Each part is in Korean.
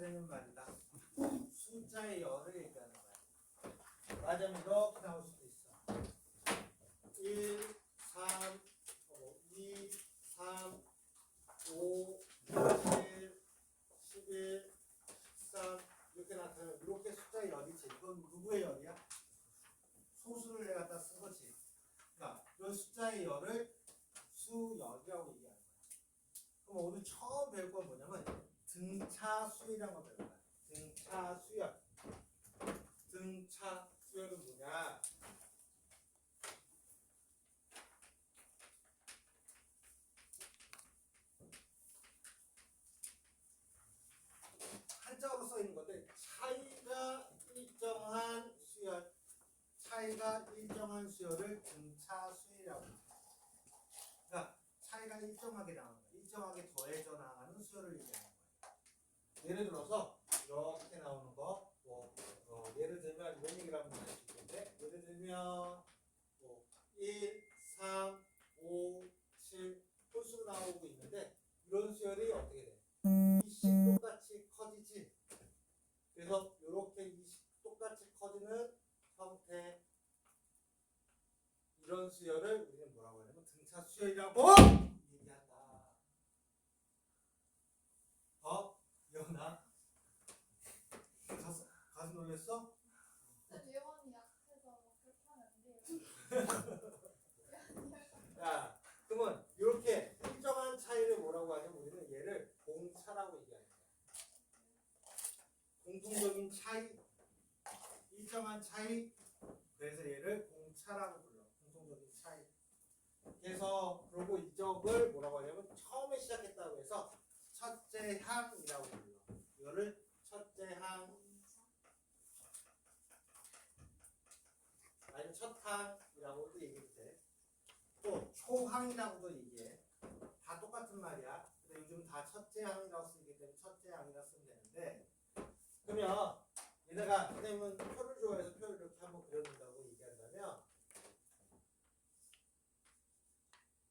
나타내는 말이다. 숫자의 열을 얘기하는 거야. 맞으면 이렇게 나올 수도 있어. 1, 3, 2, 3, 5, 7, 11, 13 이렇게 나타내면 이렇게 숫자의 열이지. 이건 누구의 열이야? 소수를 내가 갖다 쓴 거지. 그러니까 이 숫자의 열을 수열이라고 얘기하는 거야. 그럼 오늘 처음 배울 건 뭐냐면 등차수열이라는 걸 배울 거야. 등차수열. 등차수열은 뭐냐? 한자어로 써 있는 건데 차이가 일정한 수열을 등차수열이라고 해요. 그러니까 차이가 일정하게 나오는 거야. 일정하게 더해져 나가는 수열을 얘기하는 거예요. 예를 들어서 이렇게 나오는 거, 예를 들면 이런 얘기를 한번 할 수 있는데, 예를 들면 1, 3, 5, 7 홀수로 나오고 있는데 이런 수열이 어떻게 돼? 20 똑같이 커지지. 그래서 이렇게 20 똑같이 커지는 형태 이런 수열을 우리는 뭐라고 하냐면 등차 수열이라고 얘기한다. 이현아 가슴 놀랬어? 예원이 약해서 그렇게 하면 안 돼요. 야, 그러면 이렇게 일정한 차이를 뭐라고 하냐면 우리는 얘를 공차라고 얘기하는 거야. 공통적인 차이, 일정한 차이, 그래서 얘를 공차라고 불러. 공통적인 차이. 그래서 그리고 이적을 뭐라고 하냐면 처음에 시작했다고 해서 첫째 항이라고 불러. 이거를 첫째 항 아니면 첫 항이라고도 얘기해도 돼. 또 초항이라고도 얘기해. 다 똑같은 말이야. 근데 요즘 다 첫째 항이라고 쓰기 때문에 첫째 항이라고 쓰면 되는데, 그러면 얘네가 선생님은 표를 좋아해서 표를 이렇게 한번 그려준다고 얘기한다면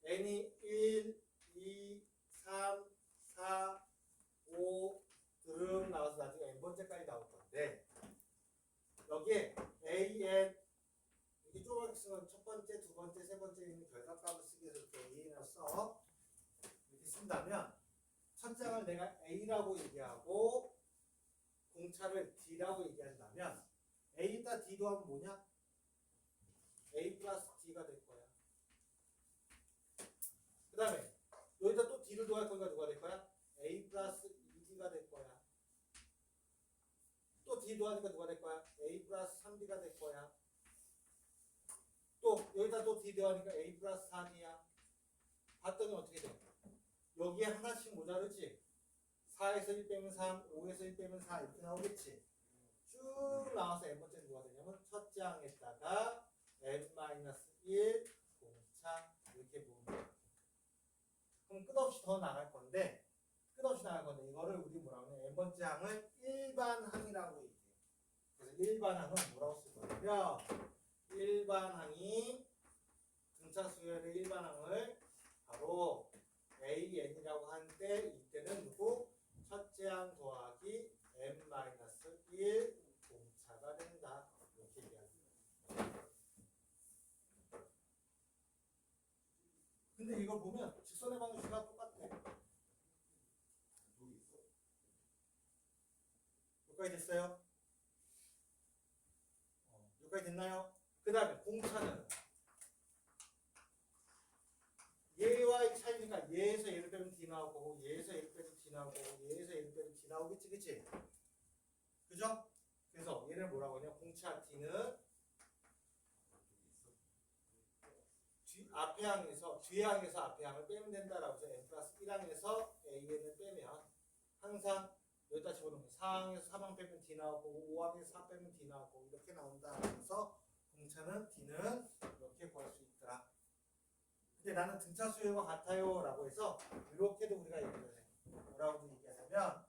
n이 1, 2, 3, 4, 5 드릉 나와서 나중에 n번째까지 나올 건데 여기에 a, n 이렇게 조그맣게 쓰면 첫 번째, 두 번째, 세 번째 있는 결각값을 쓰기 위해서 이렇게 a를 써 이렇게 쓴다면 첫 장을 내가 a라고 얘기하고 공차를 d라고 얘기한다면 a다 d도 하면 뭐냐? a 플러스 d가 될 거야. 그 다음에 여기다 또 d를 더할 거니까 누가 될 거야? a 플러스 2d가 될 거야. 또 d 더하니까 누가 될 거야? a 플러스 3d가 될 거야. 또 여기다 또 d 더하니까 a 플러스 4d야. 봤더니 어떻게 돼? 여기에 하나씩 모자르지? 4에서 1 빼면 3, 5에서 1 빼면 4 이렇게 나오겠지? 쭉 나와서 n번째 누가 되냐면 첫 장에다가 n-1 공차 이렇게 보면 돼. 그럼 끝없이 더 나갈 건데 이거를 우리 뭐라고 하냐? n번째 항을 일반항이라고 얘기해. 그래서 일반항은 뭐라고 쓸 거냐면 일반항이 등차 수열의 일반항을 바로 AN이라고 하는데 이때는 누구? 첫째 항 더하기 n-1 공차가 된다. 이렇게 얘기합니다. 근데 이걸 보면 직선의 방식과 똑같아. 여기까지 됐어요? 여기까지 됐나요? 그 다음에 공차는 얘와의 차이니까 얘에서 얘를 빼면 d 나오고 얘에서 얘를 빼면 d 나오고 얘에서 얘를 빼면 d 나오겠지, 그치? 그죠? 그래서 얘를 뭐라고 하냐? 공차 d는 앞에 항에서 뒤에 항에서 앞에 항을 빼면 된다라고 해서 n 플러스 1항에서 an을 빼면 항상 여기다 집어넣으면 4항에서 3항 빼면 d 나오고 5항에서 4 빼면 d 나오고 이렇게 나온다. 그래서 공차는 d는 이렇게 구할 수 있더라. 근데 나는 등차 수열과 같아요 라고 해서 이렇게도 우리가 얘기를 해. 뭐라고 얘기하냐면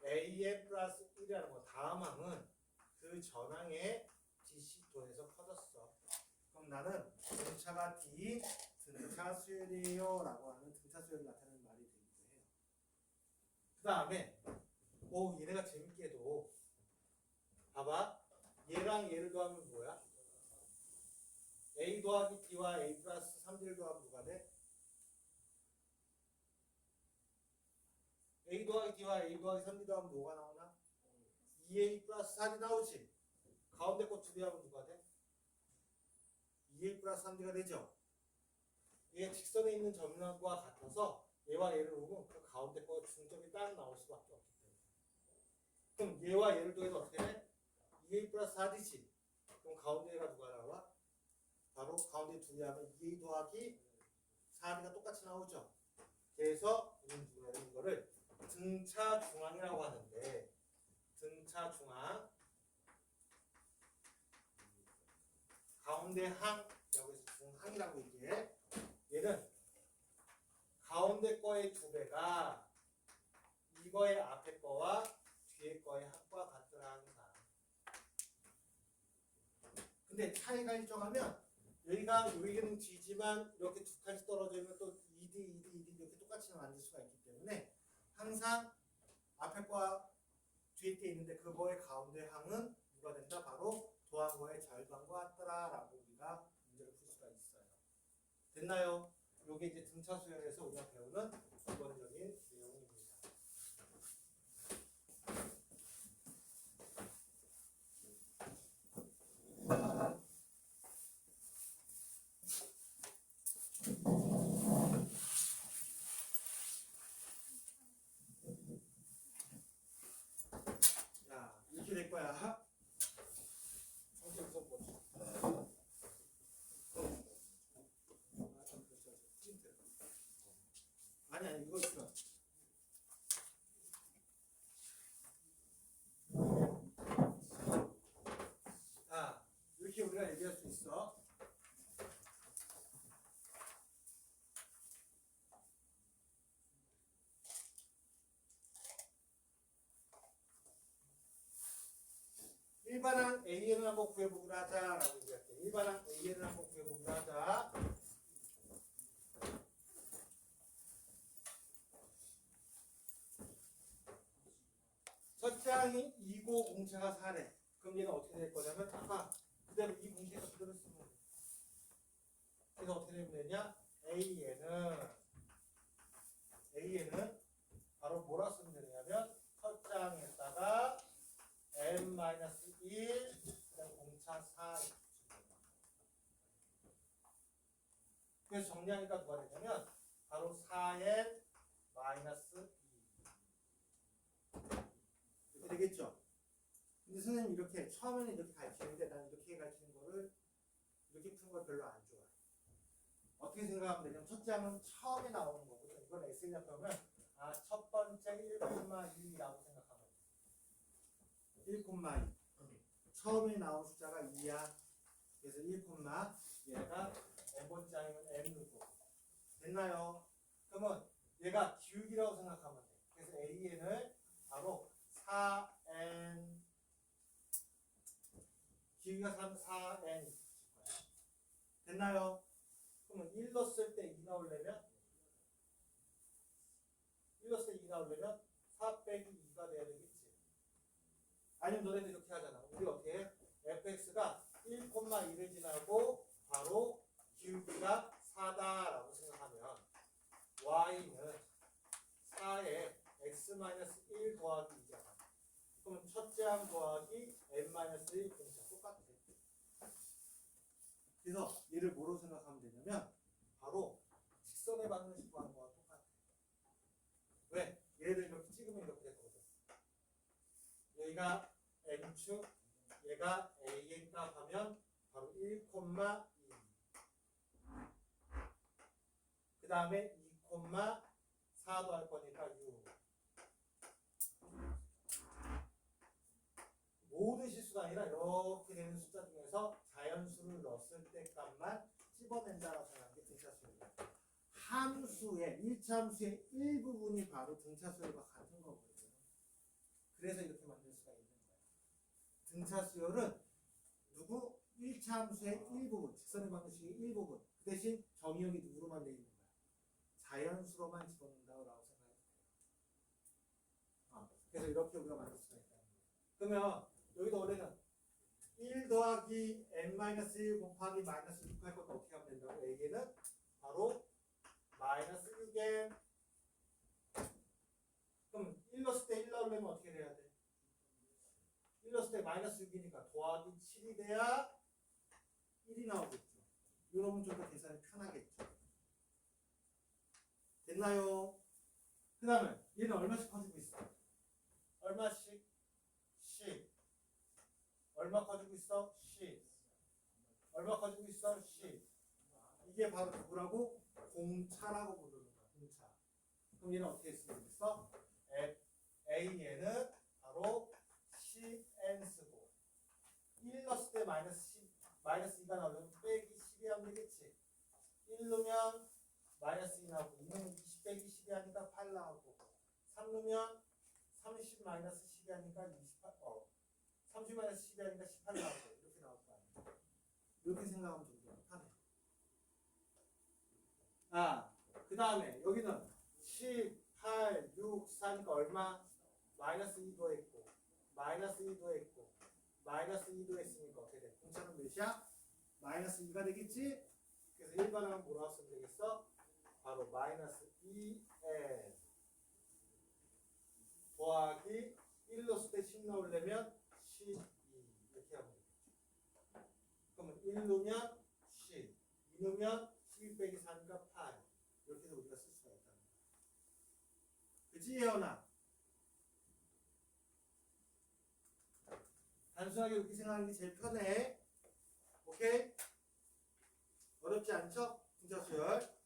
an 플러스 1이라는 거 다음 항은 그 전항의 dc도에서 커졌어. 그럼 나는 등차가 d 등차 수열이에요 라고 하는 등차 수열을 나타내는 말이 되기도 해요. 그 다음에 얘네가 재밌게도 봐봐. 얘랑 얘를 더하면 뭐야? A 더하기 B와 A 플러스 3D를 더하면 누가 돼? A 더하기 D와 A 더하기 3D 더하면 뭐가 나오나? 2A 플러스 4D 나오지? 가운데 거 추리하면 누가 돼? 2A 플러스 3D가 되죠? 얘 직선에 있는 점과 같아서 얘와 얘를 놓으면 그 가운데 거 중점이 딱 나올 수밖에 없기 때문에. 그럼 얘와 얘를 더해서 어떻게 돼? 2A 플러스 4D지? 그럼 가운데 얘가 누가 나와? 바로 가운데 두 개 하면 2A 더하기 4D가 똑같이 나오죠? 그래서 우리는 이거를 등차 중앙이라고 하는데, 등차 중앙 가운데 항이라고 해서 중항이라고 얘기해. 얘는 가운데 거의 2배가 이거의 앞에 거와 뒤에 거의 합과 같더라 항상. 근데 차이가 일정하면 여기는 G지만 이렇게 두 칸씩 떨어져 있는 또 2D 이렇게 똑같이 만들 수가 있기 때문에 항상 앞에 거와 뒤에 게 있는데 그거의 가운데 항은 누가 된다? 바로 더한 거의 절반과 같더라라고 우리가 문제를 풀 수가 있어요. 됐나요? 이게 이제 등차 수열에서 우리가 배우는 기본적인 내용입니다. 자, 이렇게 될 거야. 아니 이거 있어. 자, 이렇게 우리가 얘기할 수 있어. 일반항 AN을 한번 구해보기로 하자라고 얘기할게. 일반항 AN을 한번 구해보기로 하자. 첫째 항이 2고 공차가 4래. 그럼 얘는 어떻게 될 거냐면 아까 그대로 이 공식에서 그대로 쓰면 돼. 그래서 어떻게 되면 되냐? AN은 바로 뭐라 쓰면 되냐면 첫째 항에다가 n-1 공차 4. 그래서 정리하니까 누가 되냐면 바로 4n-2 이렇게 되겠죠. 근데 선생님 이렇게 처음에는 이렇게 가르치는데 난 이렇게 가르치는 거를 이렇게 푸는 걸 별로 안 좋아해. 어떻게 생각하면 되냐면 첫째 항은 처음에 나오는 거거든. 이건 S냐 그러면 첫 번째 1,2라고 생각하면 돼. 1,2 처음에 나온 숫자가 2야. 그래서 1, 얘가 n번째 항이면 n이고. 됐나요? 그러면 얘가 기울기라고 생각하면 돼. 그래서 AN을 바로 4n 기울기가 4n 됐나요? 그러면 1 넣었을 때 2 나오려면 1 넣었을 때 2 나오려면 4 빼기 2가 돼야 되겠지. 아니면 너네들 이렇게 하잖아. 우리 어떻게 해? fx가 1,1을 지나고 바로 기울기가 4다라고 생각하면 y는 4에 x-1 더하기 2잖아. 그럼 첫째 항 더하기 n-1 공차 똑같아. 그래서 얘를 뭐로 생각하면 되냐면 바로 직선의 방정식 구하는 거와 똑같아. 왜? 얘를 이렇게 찍으면 이렇게 되거든. 여기가 n축, 얘가 an 값 하면 바로 1,2. 그 다음에 2,4도 할 거니까 6. 모든 실수가 아니라 이렇게 되는 숫자 중에서 자연수를 넣었을 때 값만 찝어낸다라고 생각하는 게 등차수열이야. 함수의 1차함수의 일부분이 바로 등차수열과 같은 거거든요. 그래서 이렇게 만들 수가 있는 거야. 등차수열은 누구? 1차함수의 일부분, 직선의 방정식의 일부분. 그 대신 정의역이 누구로만 되어 있는 거야? 자연수로만 집어넣는다고 생각해도 돼요. 그래서 이렇게 우리가 만들 수가 있다. 그러면 여기도 원래는 1 더하기 n-1 곱하기 마이너스 6 할 것도 어떻게 하면 된다고? A에는 바로 마이너스 6n. 그럼 1 넣었을 때 1 넣으려면 어떻게 돼야 돼? 1 넣었을 때 마이너스 6이니까 더하기 7이 돼야 1이 나오겠죠. 이러면 좀 더 계산이 편하겠죠. 됐나요? 그 다음에 얘는 얼마씩 커지고 있어? 얼마씩? 10. 얼마 커지고 있어? 10. 얼마 커지고 있어? 10. 이게 바로 누구라고? 공차라고 부르는 거야. 공차. 그럼 얘는 어떻게 쓰면 되겠어? A에는 바로 10n 쓰고 1 넣었을 때 마이너스 2가 나오면 빼기 10이 하면 되겠지. 1 넣으면 마이너스 2 나오고 2는 20 빼기 10이 하니까 8 나오고 3 넣으면 30 마이너스 10이 하니까 30 마이너스 10이 하니까 18 나오고 이렇게 나올 거 아니야. 이렇게 생각하면 좀 더 편해. 그 다음에 여기는 18, 6, 4니까 얼마? 마이너스 2도 했고 마이너스 2도 했고 마이너스 2도 했으니까 어떻게 돼? 공차는 몇이야? 마이너스 2가 되겠지? 그래서 일반항은 뭐라고 쓰면 되겠어? 바로 마이너스 2n 더하기 1 넣었을 때 10 넣으려면 12 이렇게 하면 되겠죠. 그러면 1 넣으면 10, 2 넣으면 12 빼기 4니까 8 이렇게 해서 우리가 쓸 수가 있다는 거야. 그치 예언아? 단순하게 이렇게 생각하는 게 제일 편해. 오케이? 어렵지 않죠? 분자 수열.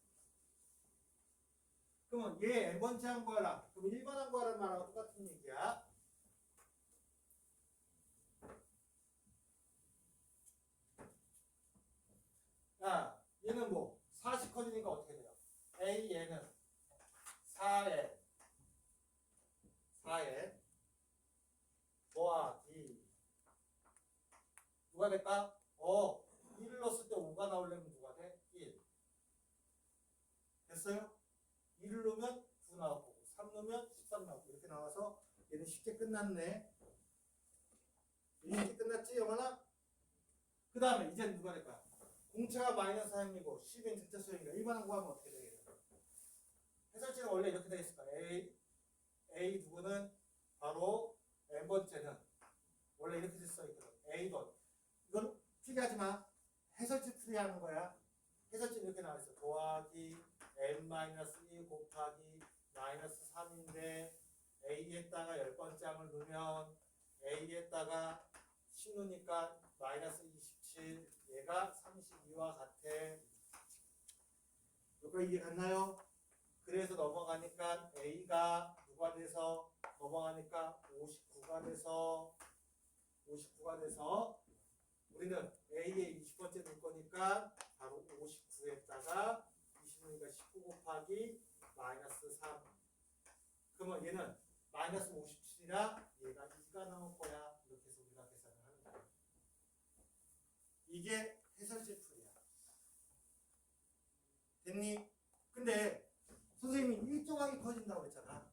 그러면 얘 n번째 한 거라. 그럼 1번 한 거라는 말하고 똑같은 얘기야. 얘는 뭐 40 커지니까 어떻게 돼요? A 얘는 4n 더하기 누가 될까? 1을 넣었을 때 5가 나오려면 누가 돼? 1. 됐어요? 1을 넣으면 9 나올 거고 3 넣으면 13 나오고 이렇게 나와서 얘는 쉽게 끝났네. 쉽게 끝났지 영환아? 그 다음에 이제는 누가 될까? 공차가 마이너스 3이고 10인 전체 수열이니까 일반항 구하면 어떻게 되겠어? 해설지는 원래 이렇게 되겠을 거야. A 누구는 바로 n번째는 원래 이렇게 됐어 있거든. A 번 이건 필기하지 마. 해설지 풀이하는 거야. 해설지는 이렇게 나와 있어. 더하기 n-1 곱하기 마이너스 3인데 A에다가 10번째 항을 넣으면 A에다가 10 넣으니까 마이너스 27 얘가 32와 같아. 여기까지 이해 갔나요? 그래서 넘어가니까 A가 누가 돼서 넘어가니까 59가 돼서 우리는 A에 20번째 넣을 거니까 바로 59에다가 20이니까 19 곱하기 마이너스 3. 그러면 얘는 마이너스 57이라 얘가 2가 나올 거야. 이렇게 해서 우리가 계산을 하는 거야. 이게 해설지 풀이야. 됐니? 근데 선생님이 일정하게 커진다고 했잖아.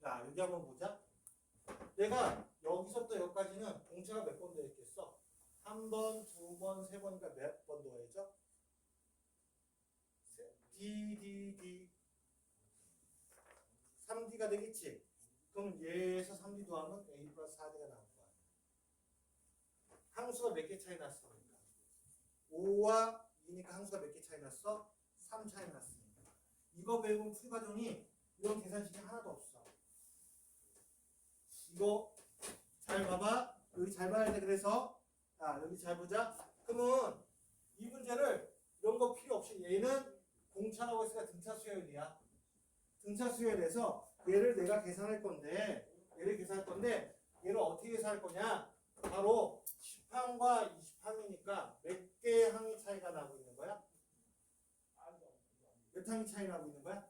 자, 여기 한번 보자. 내가 여기서부터 여기까지는 공차가 몇 번 더했겠어? 한 번, 두 번, 세 번이니까 몇 번 더해죠? D 3D가 되겠지? 그럼 얘에서 3D 더하면 A 플러스 4D가 나올 거야. 항수가 몇 개 차이 났습니까? 5와 2니까 항수가 몇 개 차이 났어? 3 차이 났습니다. 이거 배운 풀 과정이 이런 계산식이 하나도 없어. 이거 잘 봐봐. 여기 잘 봐야 돼. 그래서 여기 잘 보자. 그러면 이 문제를 이런 거 필요 없이 얘는 공차라고 했으니까 등차 수열이야. 등차 수열에서 얘를 내가 계산할 건데 얘를 어떻게 계산할 거냐? 바로 10항과 20항이니까 몇 개의 항이 차이가 나고 있는 거야? 몇 항이 차이 나고 있는 거야?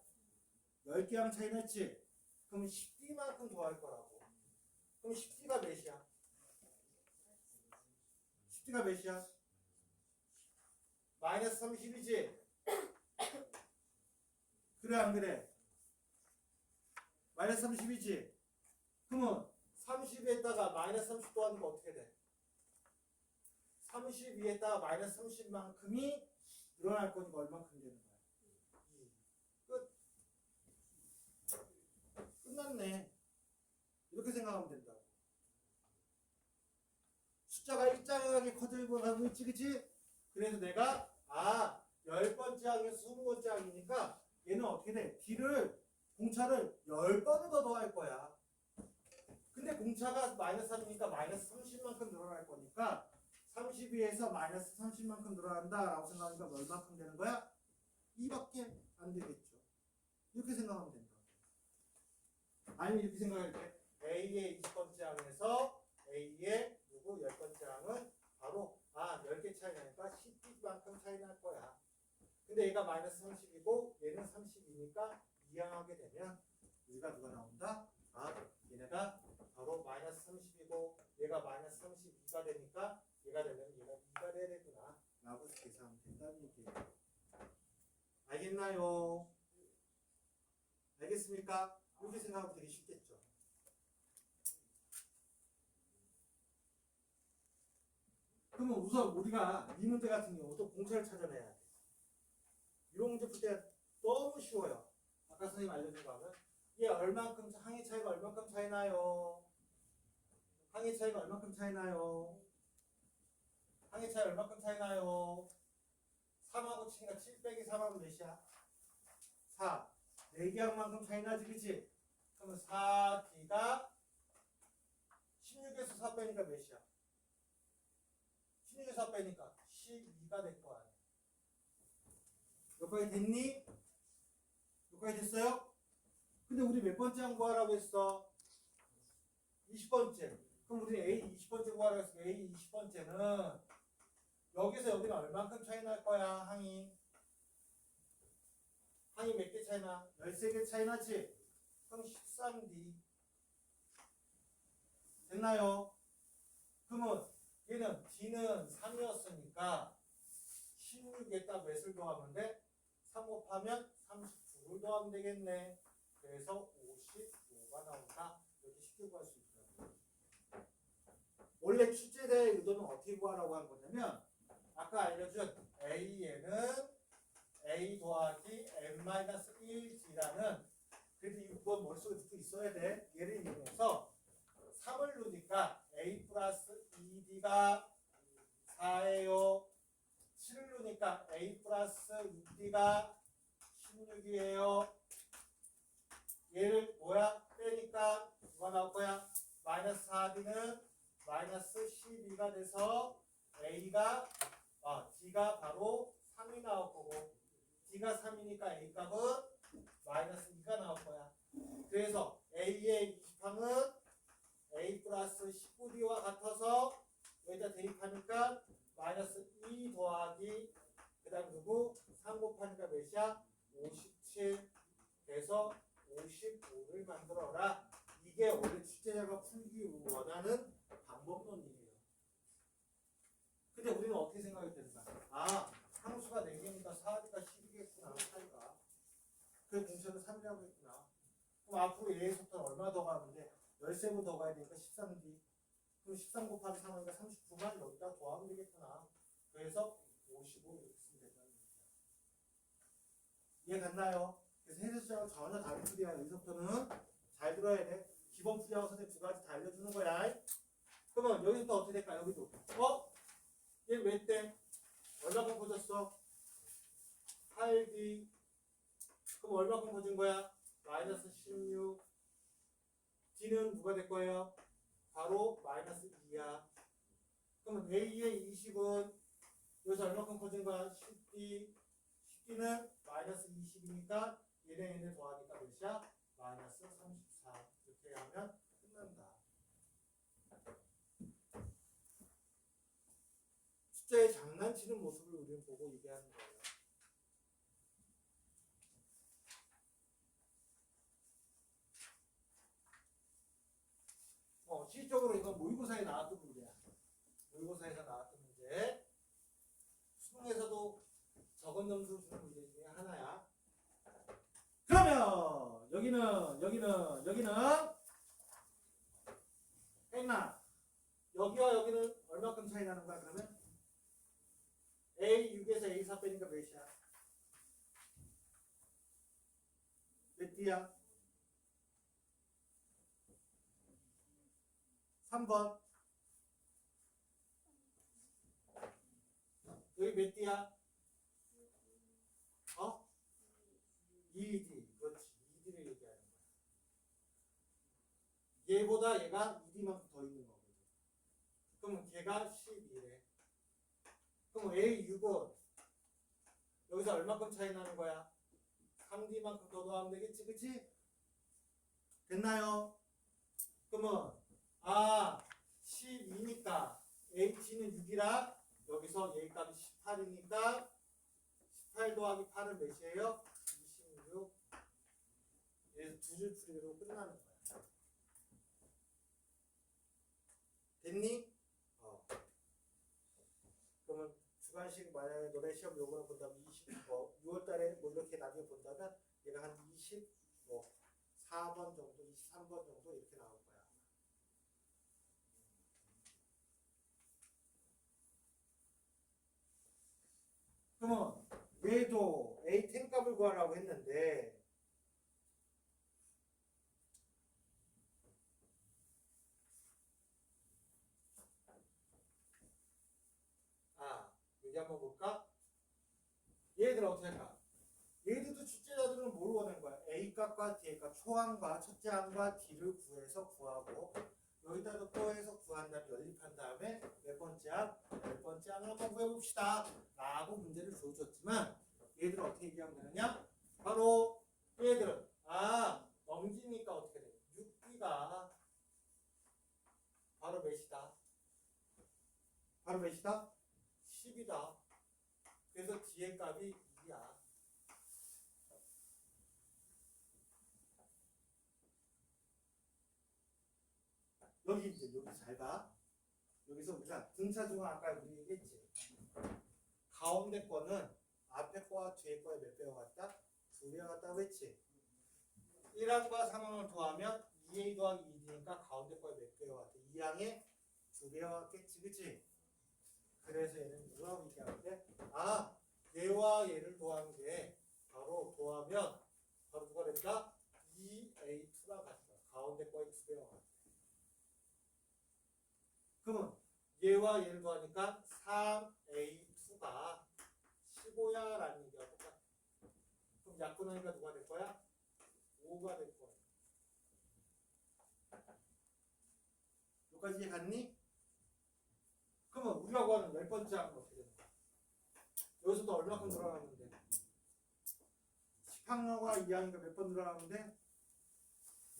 10개 항 차이 났지? 그럼 10D만큼 더할 거라고. 그럼 10D가 몇이야? 10D가 몇이야? 마이너스 30이지? 그래 안 그래? 마이너스 30이지? 그러면 32에다가 마이너스 30 더하니까 어떻게 돼? 32에다가 마이너스 30만큼이 늘어날 거니까 얼만큼 되는 거야? 2. 끝. 끝났네. 이렇게 생각하면 된다고. 숫자가 일정하게 커지고 가고 있지, 그치? 그래서 내가 10번째 항에서 20번째 항이니까 얘는 어떻게 돼? D를 공차를 10번을 더 더할 거야. 근데 공차가 마이너스 3이니까 마이너스 30만큼 늘어날 거니까 32에서 마이너스 30만큼 늘어난다 라고 생각하니까 얼마큼 되는 거야? 2밖에 안 되겠죠. 이렇게 생각하면 된다. 아니면 이렇게 생각할 때 A의 20번째 항에서 A의 10번째 항은 바로 10개 차이 나니까 10B만큼 차이 날 거야. 근데 얘가 마이너스 30이고 얘는 30이니까 이항하게 되면 우리가 누가 나온다? 얘네가 바로 마이너스 30이고 얘가 마이너스 32가 되니까 얘가 되면 얘가 2가 돼야 되구나 라고 계산하면 된다는 얘기예요. 알겠나요? 알겠습니까? 이렇게 생각하면 되게 쉽겠죠. 그러면 우선 우리가 이 문제 같은 경우도 공차를 찾아내야 돼. 이런 문제 풀 때 너무 쉬워요. 아까 선생님 알려준 거 하면 얘 얼만큼 항의 차이가 얼만큼 차이 나요? 항의 차이가 얼만큼 차이 나요? 항의 차이 얼만큼 차이 나요? 3하고 치니까 7 빼기 3하면 몇이야? 4. 4개 항만큼 차이 나지, 그치? 그러면 4D가 16에서 4 빼니까 몇이야? 16에서 4 빼니까 12가 될 거 아니야. 여기까지 됐니? 여기까지 됐어요? 근데 우리 몇 번째 항 구하라고 했어? 20번째. 그럼 우리 A 20번째 구하라고 했어. A 20번째는 여기서 여기는 얼만큼 차이 날 거야, 항이? 항이 몇 개 차이 나? 13개 차이 나지? 그럼 13D. 됐나요? 그러면 얘는 D는 3이었으니까 16에다 몇을 더하면 돼? 3 곱하면 39를 더하면 되겠네. 그래서 55가 나온다. 이렇게 쉽게 구할 수 있더라고요. 원래 출제자의 의도는 어떻게 구하라고 한 거냐면 아까 알려준 A에는 A 더하기 n-1D라는 그래도 이거 머릿속에 듣고 있어야 돼. 얘를 이용해서 3을 넣으니까 A 플러스 2D가 4예요. 7을 넣으니까 A 플러스 6D가 16이에요. 얘를 뭐야? 빼니까 뭐가 나올 거야? 마이너스 4D는 마이너스 12가 돼서 A가 D가 바로 3이 나올 거고 D가 3이니까 A 값은 마이너스 2가 나올 거야. 그래서 A의 20항은 A 플러스 19D와 같아서 여기다 대입하니까 마이너스 2 더하기 그 다음 누구? 3 곱하니까 몇이야? 57. 그래서 55를 만들어라. 이게 원래 출제자가 풀기 원하는 방법론이에요. 근데 우리는 어떻게 생각이 되는가? 항수가 4개니까 4D가 12겠구나, 차이가. 그 공차는 3이라고 했구나. 그럼 앞으로 얘에서부터 얼마 더 가면 돼? 13번 더 가야 되니까 13D. 그럼 13 곱하기 3하니까 39만 여기다 더하면 되겠구나. 그래서 55 이렇게 쓰면 된다는 얘기야. 이해 갔나요? 그래서 해설자랑 전혀 다른 풀이야. 여기서부터는 잘 들어야 돼. 기본 풀이하고 선생님 2가지 다 알려주는 거야. 그러면 여기서부터 어떻게 될까? 여기도. 얘 몇 대? 얼마큼 커졌어? 8D. 그럼 얼마큼 커진 거야? 마이너스 16. D는 누가 될 거예요? 바로 마이너스 2야. 그러면 A의 20은 여기서 얼마큼 커진 거야? 10D. 10D는 마이너스 20이니까 얘네 더하니까 몇이야? 마이너스 34. 이렇게 하면 끝난다. 숫자에 장난치는 모습을 우리는 보고 얘기하는 거예요. 실질적으로 이건 모의고사에 나왔던 문제야. 모의고사에서 나왔던 문제. 수능에서도 적은 점수 주는 문제 중에 하나야. 그러면 여기는 됐나? 여기와 여기는 얼마큼 차이 나는 거야 그러면? A6에서 A4 빼니까 몇이야? 몇 D야? 3번. 여기 몇 D야? 어? 2D. 그렇지. 2D를 얘기하는 거야. 얘보다 얘가 2D만큼 더 있는 거거든. 그러면 걔가 12래. 그럼 A6은 여기서 얼마큼 차이 나는 거야? 3D만큼 더 더하면 되겠지, 그치? 됐나요? 그러면 12니까 H는 6이라 여기서 얘 값이 18이니까 18 더하기 8은 몇이에요? 26. 그래서 두 줄 풀이로 끝나는 거야. 됐니? 그러면 주관식 만약에 너네 시험 요번에 본다면 6월달에 뭐 이렇게 나중에 본다면 얘가 한 24번 정도, 23번 정도 이렇게 나올 거야. 그러면 얘도 A10 값을 구하라고 했는데 여기 한번 볼까? 얘들 어떻게 할까? 얘들도 출제자들은 뭘 원하는 거야? A 값과 D 값, 초항과 첫째 항과 D를 구해서 구하고 여기다가 또 해서 구한 다음에 연립한 다음에 몇 번째 항? 몇 번째 항을 한번 구해봅시다 라고 문제를 줘줬지만 얘들은 어떻게 얘기하면 되느냐? 바로 얘들은 넘기니까 어떻게 돼? 6D가 바로 몇이다? 바로 몇이다? 10이다. 그래서 D의 값이 2야. 여기 이제 여기 잘 봐. 여기서 우리가 등차중화 아까 우리 얘기했지. 가운데 거는 앞에 거와 뒤에 거에 몇 배가 같다? 2배가 같다고 했지. 1항과 3항을 더하면 2A 더하기 2D니까 가운데 거에 몇 배가 같다? 2항에 2배가 같겠지, 그치? 그래서 얘는 뭐라고 얘기하는데 얘와 얘를 더한 게 바로 더하면 바로 누가 된다? 2A2가 같다. 가운데 거에 2배가 같다. 그러면 얘와 얘를 더하니까 3A2가 15야 라는 얘기가 똑같아. 그럼 약분하니까 누가 될 거야? 5가 될 거야. 여기까지 갔니? 그러면 우리가 구하는 열 번째 항은 어떻게 되는 거야? 여기서도 얼마큼 늘어나는데? 10항과 2항이니까 몇 번 늘어나는데?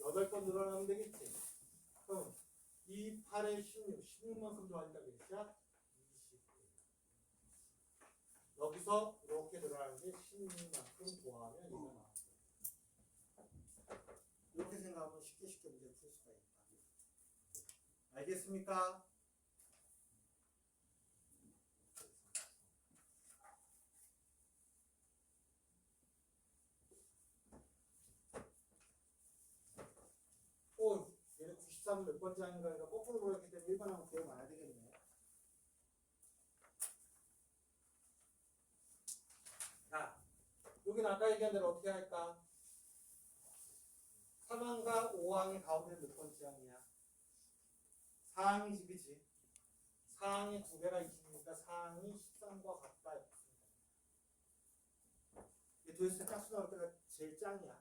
8번 늘어나면 되겠지? 그럼 2, 8에 16, 16만큼 더하니까 몇이야? 21. 여기서 이렇게 늘어나는 게 16만큼 더하면 얘가 나와. 이렇게 생각하면 쉽게 문제를 풀 수가 있다. 알겠습니까? 얘는 93 몇 번째 항인가 거꾸로 보였기 때문에 1번 하면 기억 많아야 되겠네. 자, 여기는 아까 얘기한 대로 어떻게 할까? 3항과 5항의 가운데 몇 번째 항이야? 4항이지, 그치? 4항의 2배가 20이니까 4항이 13과 같다. 이게 도대체 짝수 나올 때가 제일 짱이야.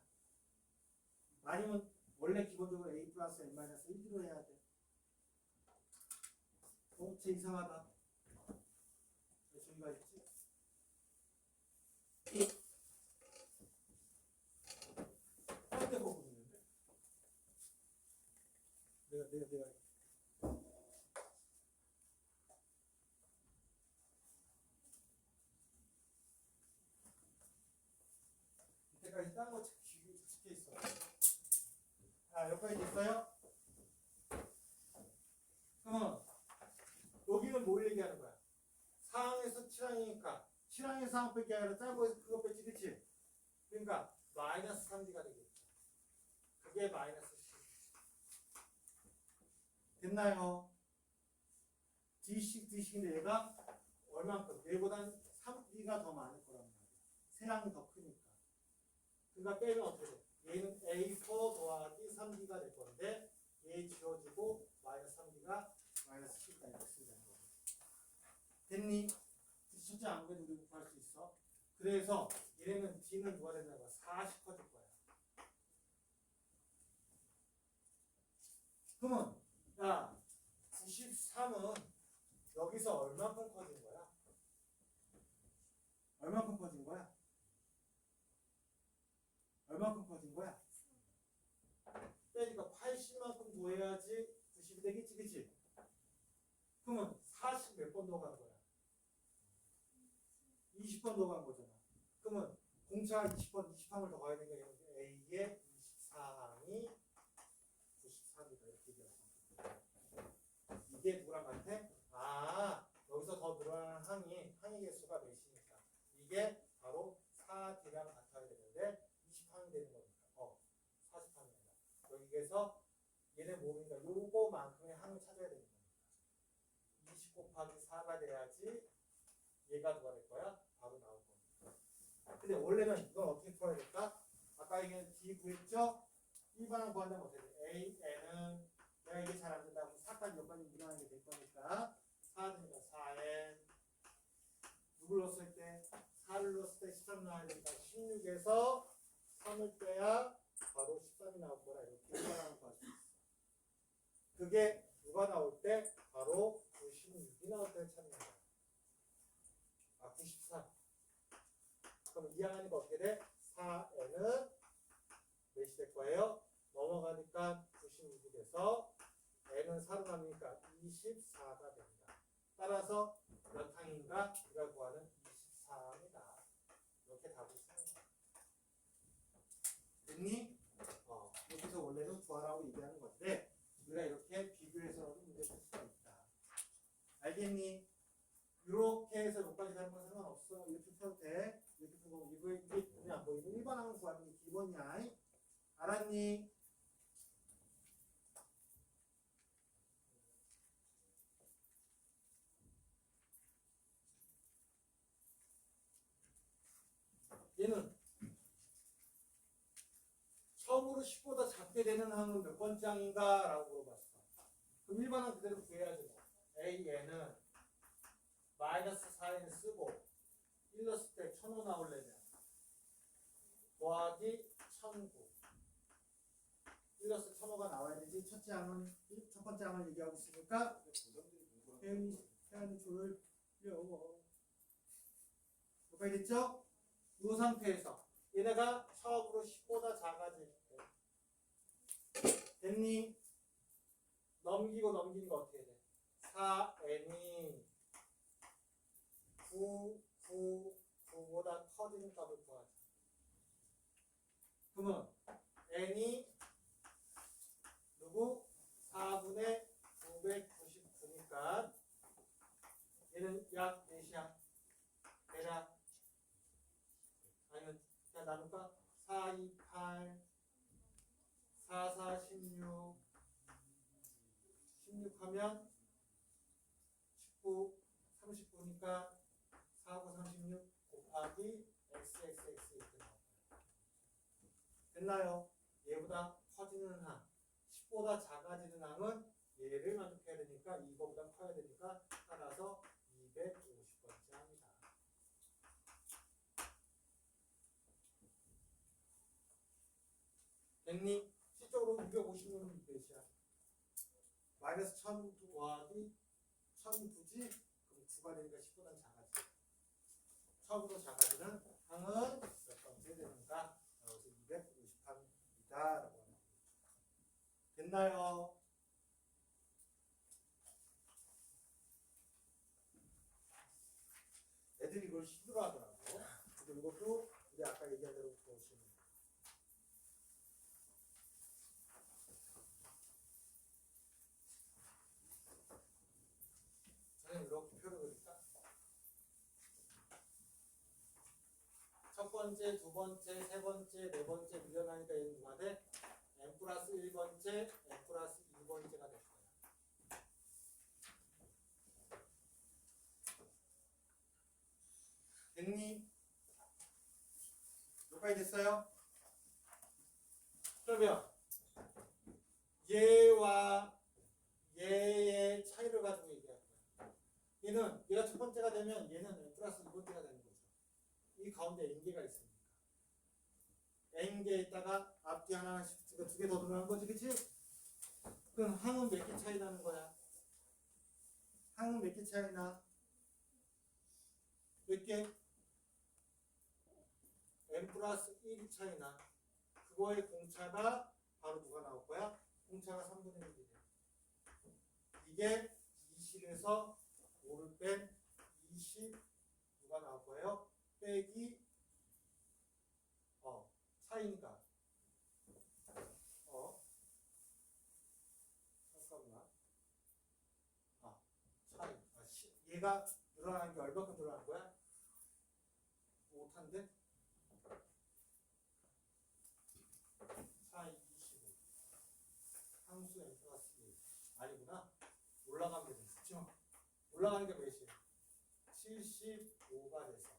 아니면 원래 기본적으로 A 플러스 N 마이너스 1로 해야 돼. 쟤 이상하다. 왜 저기가 있지? 딴데 보고 있는데? 내가 이때까지 딴 거 찍혀 있어. 여기까지 됐어요? 그러면 여기는 뭘 얘기하는 거야? 4항에서 7항이니까 7항에서 4항 뺄게 아니라 짧고 해서 그거 뺐지, 그치? 그러니까 마이너스 3D가 되겠죠. 그게 마이너스 10. 됐나요? D식인데 얘가 얼만큼? 얘보단 3B가 더 많을 거란 말이야. 세량이 더 크니까. 그러니까 빼면 어떻게 돼? 얘는 A4 더하기 3B가 될 건데 얘 지워지고 마이너스 3B가 마이너스 10가 이렇게 쓰는 거야. 됐니? 진짜 안 그래도 우리 구할 수 있어. 그래서 얘는 D는 누가 된다고? 40 커질 거야. 그러면 야 93은 여기서 얼마큼 커진 거야? 얼마큼 커진 거야? 얼마큼 커진 거야? 빼니까 80만큼 더해야지 90이 되겠지, 그치? 그러면 40 몇 번 더 간 거야? 20번 더 간 거잖아. 그러면 공차 20번, 23을 더 가야 되니까 A의 24항이 93이다. 이렇게 얘기하시면 이게 누구랑 같아? 아, 여기서 더 늘어나는 항의 개수가 몇이니까. 이게 바로 4D랑 같아야 되는데 20항이 되는 거니까. 40항이다. 여기에서 얘는 모르니까 요거만큼의 항을 찾아야 되는 거니까. 20 곱하기 4가 돼야지 얘가 누가 될 거야? 바로 나올 거니까. 근데 원래는 이건 어떻게 풀어야 될까? 아까 얘기한 D 구했죠? 일반항 구한다면 어떻게 돼? A, N은 내가 이게 잘 안 된다고 4까지 몇 가지 물어나는 게 될 거니까 4되니까 4N 누굴 넣었을 때? 4를 넣었을 때 13 나와야 되니까 16에서 3을 빼야 바로 13이 나올 거라 이렇게 일반항 구할 수 있어. 그게 누가 나올 때? 바로 96이 나올 때 찾는 거야. 93. 그럼 이항하니까 어떻게 돼? 4N은 몇이 될 거예요? 넘어가니까 96이 돼서 N은 4로 나누니까 24가 됩니다. 따라서 몇 항인가? 우리가 구하는 24항이다. 이렇게 답을 쓰는 거야. 됐니? 이렇게 해서 원래는 구하라고 얘기하는 건데 우리가 이렇게 비교해서는 문제 풀 수가 있다. 알겠니? 이렇게 해서 여기까지 가는 건 상관없어. 이렇게 펴도 돼. 이렇게 펴고 이게 눈에 안 보이면 일반항을 구하는 게 기본이야. 알았니? 얘는 처음으로 10보다 작게 되는 항은 몇 번째 항인가? 라고 물어봤어. 그럼 일반항 그대로 구해야지 뭐. AN은 마이너스 4n 쓰고 1 넣었을 때 1005 나오려면 더하기 1009 1 넣었을 때 1005가 나와야 되지. 첫 번째 항을 얘기하고 있으니까 태연이 조를 려워. 여기까지 됐죠? 이 상태에서 얘네가 처음으로 10보다 작아질 때 됐니? 넘기는 거 어떻게 돼? 4n이 9보다 커지는 값을 구하자. 그러면 n이 누구? 4분의 999니까 얘는 약 몇이야? 대략 아니면 그냥 나눌까? 4, 2, 8 4, 4, 16 16 하면 19 39니까 4, 9, 36 곱하기 xxx 이렇게 나올 거예요. 됐나요? 얘보다 커지는 항 10보다 작아지는 항은 얘를 만족해야 되니까 이거보다 커야 되니까 따라서 250번째 항이다. 됐니? C쪽으로 250은 몇이야? 마이너스 1000 더하기 1009지? 그럼 9가 되니까 10보다 작아지. 처음으로 작아지는 항은 몇 번째 되는가? 여기서 250항이다 라고 하는 거죠. 됐나요? 애들이 이걸 힘들어 하더라고. 근데 이것도 우리 아까 얘기한 대로 보시면 돼요. 저는 이렇게 표를 그릴까? 첫 번째, 두 번째, 세 번째, 네 번째 밀려나니까 얘는 누가 돼? n 플러스 1번째, n 플러스 2번째가 될 거야. 됐니? 여기까지 됐어요? 그러면 얘와 얘의 차이를 가지고 얘기할 거야. 얘가 첫 번째가 되면 얘는 n 플러스 2번째가 되는 거죠. 이 가운데 n개가 있으니까. n개에다가 앞뒤 하나씩 두 개 더 들어간 거지, 그치? 그럼 항은 몇 개 차이 나는 거야? 항은 몇 개 차이 나? 몇 개? n 플러스 1이 차이 나. 그거의 공차가 바로 누가 나올 거야? 공차가 3분의 1이 돼. 이게 20에서 5를 뺀 20 누가 나올 거예요? 빼기 차이니까 잠깐만 차이 얘가 늘어나는 게 얼마큼 늘어난 거야? 5탄데 차이 25 함수 n 플러스 1 아니구나. 올라가면 되죠. 올라가는 게 몇이에요? 75가 돼서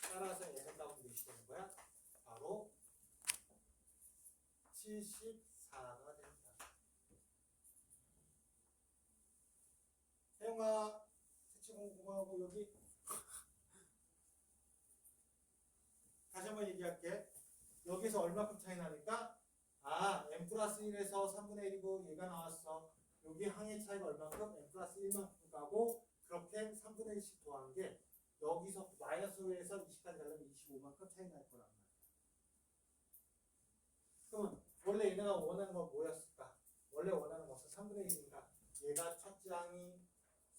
따라서 n 값은 몇이 되는 거야? 바로 74가 됩니다. 혜영아, 세치공부하고 여기 다시 한번 얘기할게. 여기서 얼마큼 차이 나니까 n 플러스 1에서 3분의 1이고 얘가 나왔어. 여기 항의 차이가 얼마큼? n 플러스 1만큼 가고 그렇게 3분의 1씩 더한 게 여기서 마이너스 5에서 20까지 가려면 25만큼 차이 날 거란 말이야. 그러면 원래 얘네가 원하는 건 뭐였을까? 원래 원하는 것은 3분의 1이니까 얘가 첫째 항이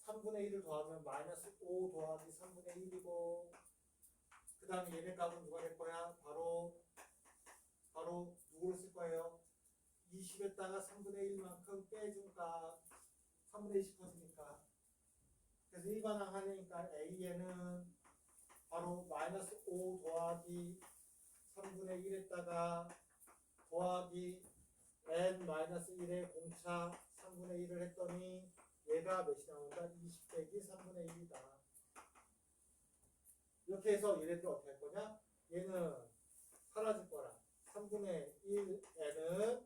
3분의 1을 더하면 마이너스 5 더하기 3분의 1이고 그 다음에 얘네 값은 누가 될 거야? 바로 누구를 쓸 거예요? 20에다가 3분의 1만큼 빼준 값 3분의 1씩 커지니까 그래서 일반항 하니까 A에는 바로 마이너스 5 더하기 3분의 1에다가 더하기 n-1의 공차 3분의 1을 했더니 얘가 몇이 나온다? 20 빼기 3분의 1이다. 이렇게 해서 얘네들 어떻게 할 거냐? 얘는 사라질 거라. 3분의 1n은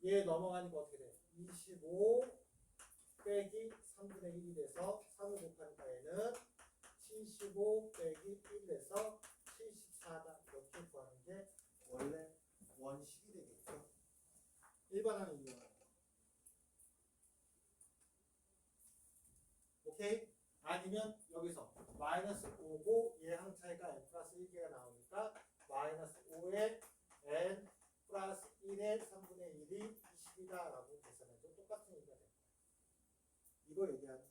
얘 넘어가니까 어떻게 돼? 25 빼기 3분의 1이 돼서 3을 곱하니까 얘는 75 빼기 1 돼서 74다. 이렇게 구하는 게 원래 원식이 되겠죠. 일반항 이용하는 거. 오케이? 아니면 여기서 마이너스 5고 얘 항 차이가 n 플러스 1개가 나오니까 마이너스 5에 n 플러스 1의 3분의 1이 20이다 라고 계산해도 똑같은 얘기가 될 거야. 이거 얘기하는 거야.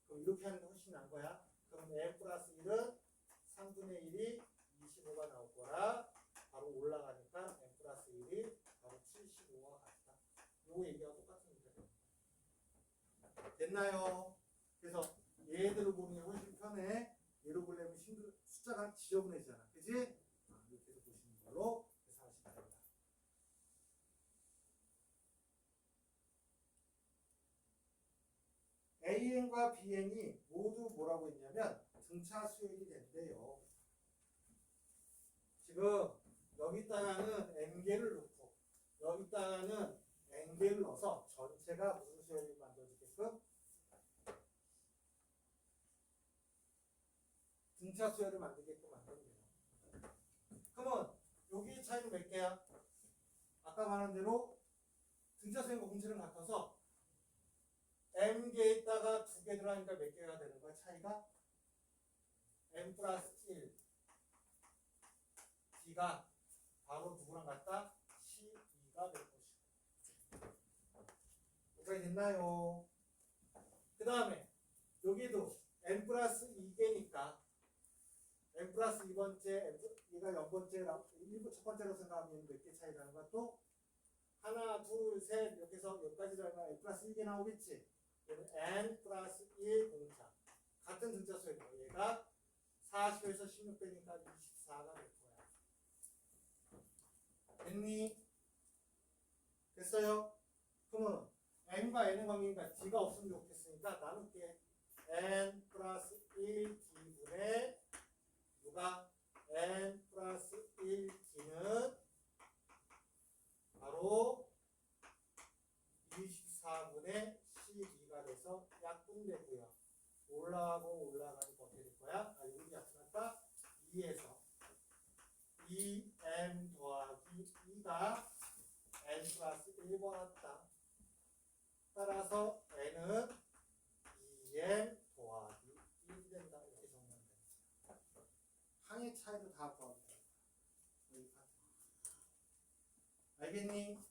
그럼 이렇게 하는 게 훨씬 나은 거야. 그럼 n 플러스 1은 3분의 1이 25가 나올 거라 바로 올라가니까 n 플러스 1이 바로 75와 같다. 요거 얘기하고 똑같은 얘기가 됩니다. 됐나요? 그래서 얘들을 보는 게 훨씬 편해. 얘로 보려면 숫자가 지저분해지잖아. 그지? 이렇게 해서 보시는 걸로 계산하시면 됩니다. AN과 BN이 모두 뭐라고 했냐면 등차 수열이 된대요. 지금 여기다가는 n개를 놓고 여기다가는 n개를 넣어서 전체가 무슨 수열이 만들어지게끔 등차 수열을 만들게끔 만들면 돼요. 그러면 여기의 차이는 몇 개야? 아까 말한 대로 등차 수열과 공차는 같아서 m개에다가 2개 들어가니까 몇 개가 되는 거야? 차이가? m 플러스 1 d가 바로 누구랑 같다? 12가 될 것이고. 여기까지 됐나요? 그 다음에 여기도 n 플러스 2개니까 n 플러스 2번째, 얘가 0번째, 첫 번째로 생각하면 몇 개 차이 나는 거야? 또 하나, 둘, 셋 이렇게 해서 여기까지 들어가면 n 플러스 1개 나오겠지? 얘는 n 플러스 1 공차 같은 등차 수열이고 얘가 40에서 16 빼니까 24가 될 거야. 됐니? 됐어요? 그러면 n과 n의 관계니까 d가 없으면 좋겠으니까 나눌게. n 플러스 1 d분의 2에서 2m 더하기 2가 n 플러스 1번 왔다. 따라서 n은 2m 더하기 1이 된다. 이렇게 정리하면 됩니다. 항의 차이도 다 구하면 됩니다. 여기 파트. 알겠니?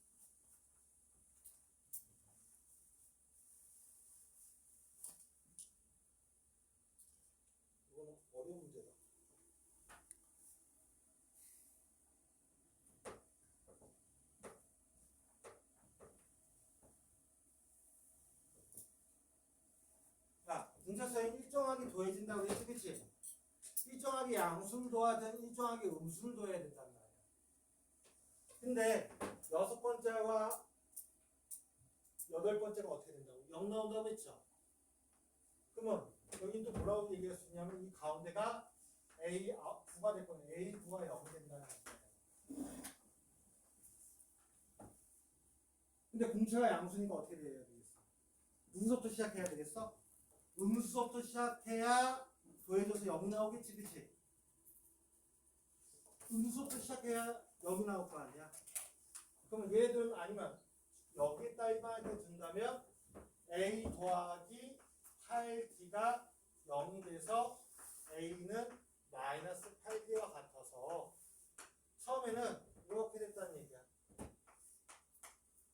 이거는 어려운 문제다. 자, 등차수에 일정하게 더해진다고 했지, 그치? 일정하게 양수를 더하든 일정하게 음수를 더해야 된단 말이야. 근데 6번째와 8번째가 어떻게 된다고? 0 나온다고 했죠? 그러면 여기 또 뭐라고 얘기할 수 있냐면 이 가운데가 A9가 될 거네. A9가 0이 된다는 거예요. 근데 공차가 양수니까 어떻게 돼야 되겠어? 누구서부터 시작해야 되겠어? 음수서부터 시작해야 더해져서 0이 나오겠지, 그치? 음수부터 시작해야 0이 나올 거 아니야? 그러면 얘들 아니면 여기에다 이만하게 둔다면 A 더하기 8D가 0이 돼서 A는 마이너스 8D와 같아서 처음에는 이렇게 됐다는 얘기야.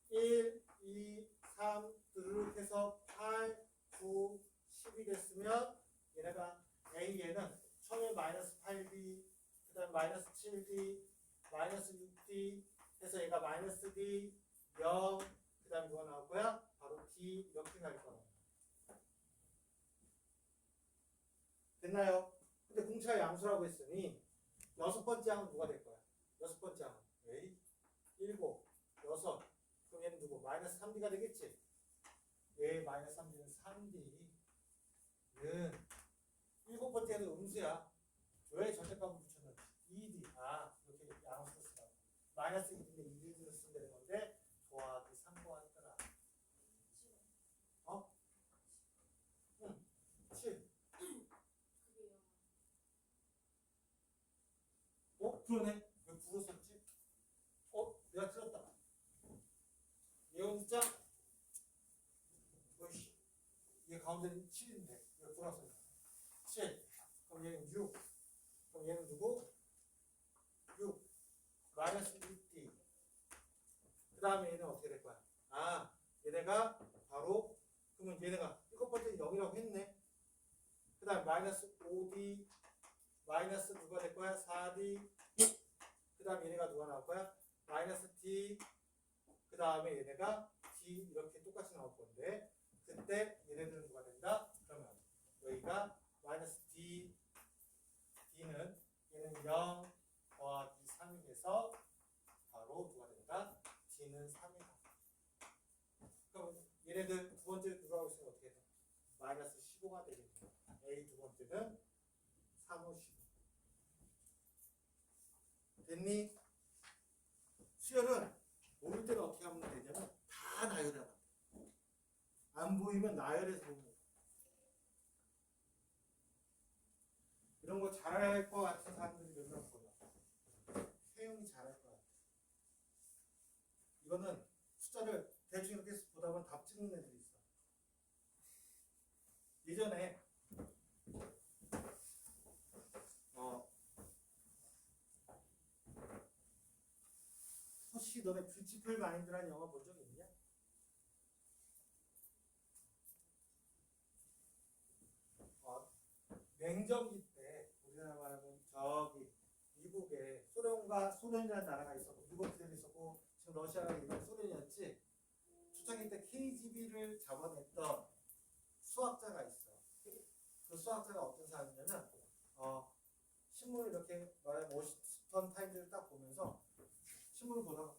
1, 2, 3 이렇게 해서 8, 9, 10이 됐으면 얘네가 A에는 처음에 마이너스 8D 그 다음 마이너스 7D 마이너스 6D 해서 얘가 마이너스 D 0 그 다음 뭐가 나올 거야? 바로 D 이렇게 갈 거야. 됐나요? 근데 공차가 양수라고 했으니 6번째 항은 누가 될 거야? 6번째 항은 A 7, 6 그럼 얘는 누구? 마이너스 3D가 되겠지? 왜 마이너스 3D는 3D는 7번째는 음수야. 왜 절대값을 붙였는지 2D 이렇게 양수로 쓰라고 마이너스 2D인데 2D로 쓰면 되는 건데 더하기 3과 같더라. 어? 응 7 그러네. 왜 9로 썼지? 내가 틀렸다. 얘는 숫자? 어이씨. 얘 가운데는 7인데 왜 9로 썼냐? 7. 그럼 얘는 6. 그럼 얘는 누구? 6. 마이너스 6D. 그 다음에 얘는 어떻게 될 거야? 얘네가 바로, 그러면 얘네가 7번째는 0이라고 했네. 그 다음에 마이너스 5D. 마이너스 누가 될 거야? 4D. 그 다음에 얘네가 누가 나올 거야? 마이너스 D. 그 다음에 얘네가 D 이렇게 똑같이 나올 건데 그때 얘네들은 누가 된다? 그러면 여기가 마이너스 D D는 얘는 0 더하기 3이 돼서 바로 누가 된다? D는 3이다. 그럼 얘네들 두 번째 누가 있으면 어떻게 돼? 마이너스 15가 되겠죠. A 두 번째는 3, 5, 15. 됐니? 수열은 모를 때는 어떻게 하면 되냐면 다 나열하면 돼. 안 보이면 나열해서 보면 돼. 이런 거 잘할 것 같은 사람들이 몇 명 보여. 세영이 잘할 것 같아. 이거는 숫자를 대충 이렇게 보다 보면 답 찍는 애들이 있어. 예전에 혹시 너네 뷰티풀 마인드라는 영화 본 적 있냐? 냉전기 때 우리나라 말하면 저기 미국에 소련이라는 나라가 있었고 미국 그대로 있었고 지금 러시아가 있는 소련이었지. 초창기 때 KGB를 잡아냈던 수학자가 있어. 그 수학자가 어떤 사람이냐면 신문을 이렇게 말하면 워싱턴 타임즈를 딱 보면서 신문을 보다가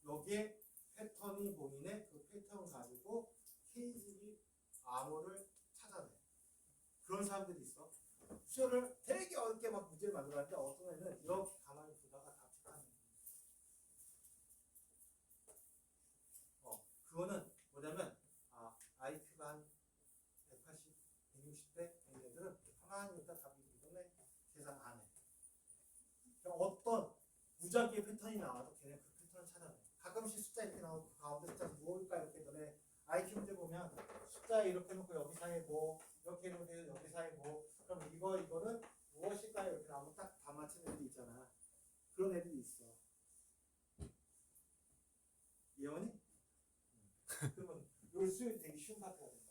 여기에 패턴이 보이네. 그 패턴을 가지고 KGB 암호를 찾아내. 그런 사람들이 있어. 수열을 되게 어렵게 막 문제를 만들었는데 어떤 애는 이렇게 가만히 보다가 답답하는 그거는 뭐냐면 IQ가 한 180, 160대 있는 애들은 가만히 있다 답이 이거네 계산 안 해. 무작위의 패턴이 나와도 걔네 그 패턴을 찾아내. 가끔씩 숫자 이렇게 나오고 그 가운데 숫자 무엇일까 이렇게 너네 IQ 문제 보면 숫자 이렇게 놓고 여기 사이에 뭐 이렇게 놓고 여기 사이에 뭐 그럼 이거는 무엇일까요? 이렇게 나오면 딱 다 맞히는 애들이 있잖아. 그런 애들이 있어. 예원이? 그러면 요 수요일 되게 쉬운 파트가 된다.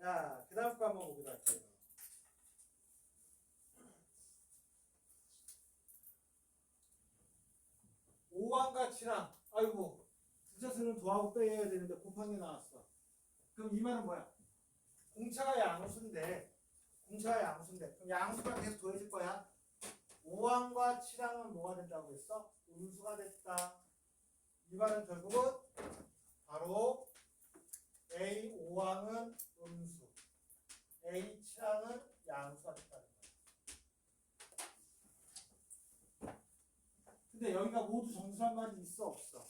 야, 그 다음 거 한번 보기로 할게요. 5왕과 7왕. 아이고, 부자수는 더하고 빼야 되는데 곱하기 나왔어. 그럼 이 말은 뭐야? 공차가 양수인데, 그럼 양수가 계속 더해질 거야. 5왕과 7왕은 뭐가 된다고 했어? 음수가 됐다. 이 말은 결국은 바로 A 5왕은 음수, A 7왕은 양수가 됐다는 거야. 근데 여기가 모두 정수란 말이 있어 없어?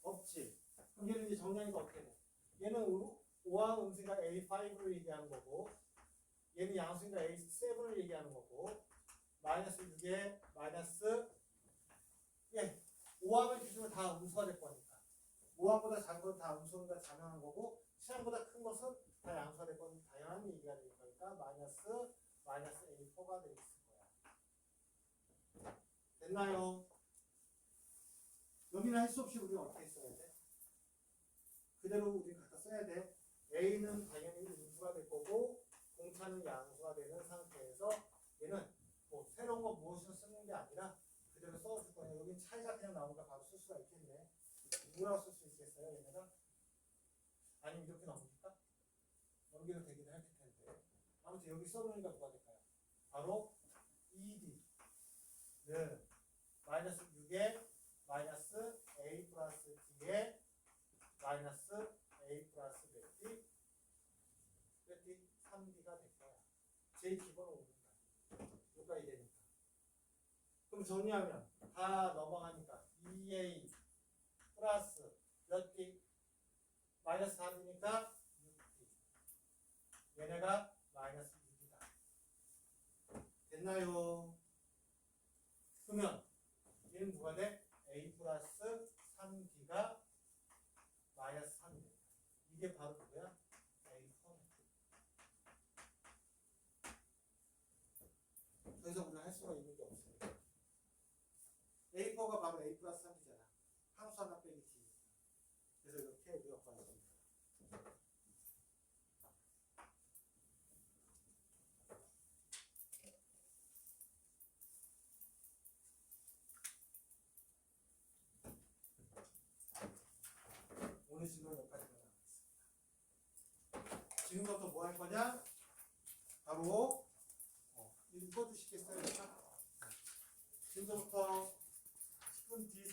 없지. 그럼 얘는 이제 정리하니까 어떻게 돼? 얘는 5왕 음수가 A5를 얘기하는 거고, 얘는 양수니까 A7을 얘기하는 거고, 마이너스 6에 마이너스 5왕을 기준으로 다 음수가 될 거니까 5왕보다 작은 건 다 음수가 자명한 거고 7왕보다 큰 것은 다 양수가 될 건 당연한 얘기가 될 거니까 마이너스 A4가 되어 있을 거야. 됐나요? 여기는 할 수 없이 우리는 어떻게 써야 돼? 그대로 우리는 갖다 써야 돼. A는 당연히 음수가 될 거고 공차는 양수가 되는 상태에서 얘는 뭐 새로운 거 무엇을 쓰는 게 아니라 그대로 써줄 거예요. 여기 차이가 그냥 나오니까 바로 쓸 수가 있겠네. 뭐라고 쓸 수 있겠어요, 얘네가? 아니면 이렇게 넘길까? 넘겨도 되긴 할 텐데. 아무튼 여기 써놓으니까 뭐가 될까요? 바로 ED는 마이너스 6에 마이너스 A 플러스 D에 마이너스 A 플러스 몇 D? 몇 D? 3D가 될 거야. 제일 기본 오니까. 여기까지 되니까. 그럼 정리하면 다 넘어가니까 2A 플러스 몇 D? 마이너스 4D니까 6D. 얘네가 마이너스 6이다. 됐나요? 그러면 얘는 누가 돼? A 플러스 3D가 마이너스 3이 된다. 이게 바로 누구야? A4. 더 이상 우리가 할 수가 있는 게 없습니다. A4가 바로 A 플러스 3이잖아. 함수 하나 빼기 D. 그래서 이렇게 우리가 구하겠습니다. 오늘 지금 여기까지만 하겠습니다. 지금부터 뭐 할 거냐? 바로 이거 꺼주시겠어요? 지금부터 10분 뒤